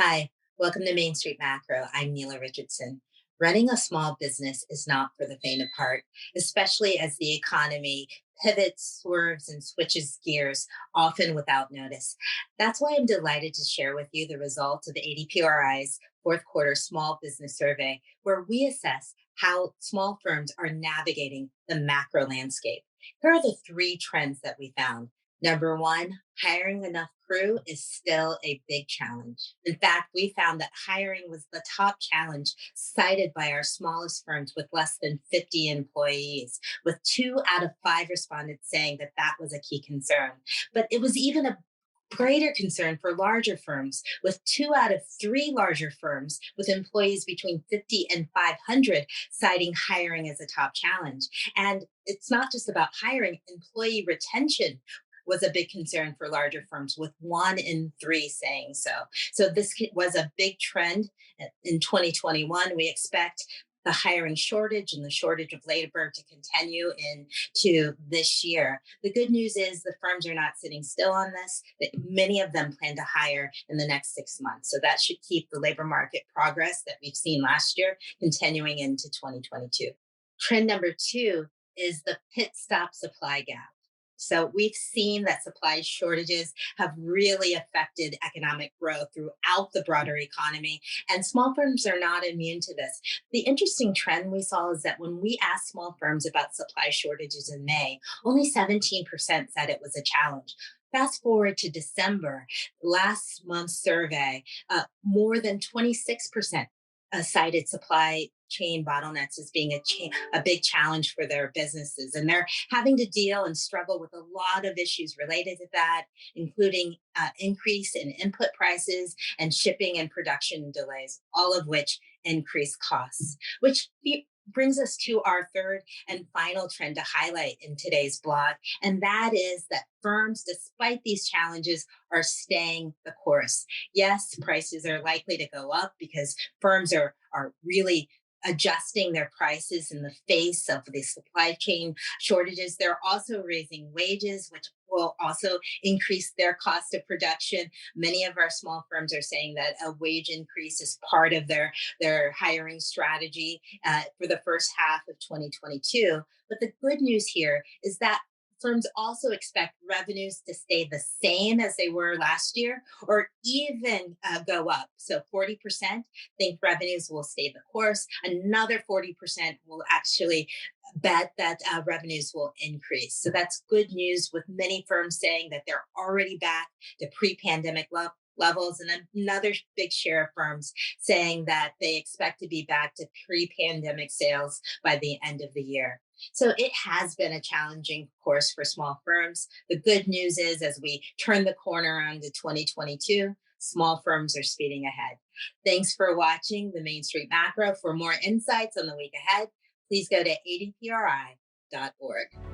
Hi, welcome to Main Street Macro. I'm Neela Richardson. Running a small business is not for the faint of heart, especially as the economy pivots, swerves, and switches gears, often without notice. That's why I'm delighted to share with you the results of ADPRI's fourth quarter small business survey, where we assess how small firms are navigating the macro landscape. Here are the three trends that we found. Number one, hiring enough crew is still a big challenge. In fact, we found that hiring was the top challenge cited by our smallest firms with less than 50 employees, with 2 out of 5 respondents saying that that was a key concern. But it was even a greater concern for larger firms, with 2 out of 3 larger firms with employees between 50 and 500 citing hiring as a top challenge. And it's not just about hiring, employee retention was a big concern for larger firms, with 1 in 3 saying so. So this was a big trend in 2021. We expect the hiring shortage and the shortage of labor to continue into this year. The good news is the firms are not sitting still on this. That many of them plan to hire in the next 6 months. So that should keep the labor market progress that we've seen last year continuing into 2022. Trend number two is the pit stop supply gap. So we've seen that supply shortages have really affected economic growth throughout the broader economy, and small firms are not immune to this. The interesting trend we saw is that when we asked small firms about supply shortages in May, only 17% said it was a challenge. Fast forward to December, last month's survey, more than 26% cited supply chain bottlenecks as being a big challenge for their businesses. And they're having to deal and struggle with a lot of issues related to that, including increase in input prices and shipping and production delays, all of which increase costs, which brings us to our third and final trend to highlight in today's blog. And that is that firms, despite these challenges, are staying the course. Yes, prices are likely to go up because firms are really adjusting their prices in the face of the supply chain shortages. They're also raising wages, which will also increase their cost of production. Many of our small firms are saying that a wage increase is part of their hiring strategy for the first half of 2022. But the good news here is that firms also expect revenues to stay the same as they were last year or even go up. So 40% think revenues will stay the course. Another 40% will actually bet that revenues will increase. So that's good news, with many firms saying that they're already back to pre-pandemic levels, and another big share of firms saying that they expect to be back to pre-pandemic sales by the end of the year. So it has been a challenging course for small firms. The good news is, as we turn the corner onto 2022, small firms are speeding ahead. Thanks for watching the Main Street Macro. For more insights on the week ahead, please go to adpri.org.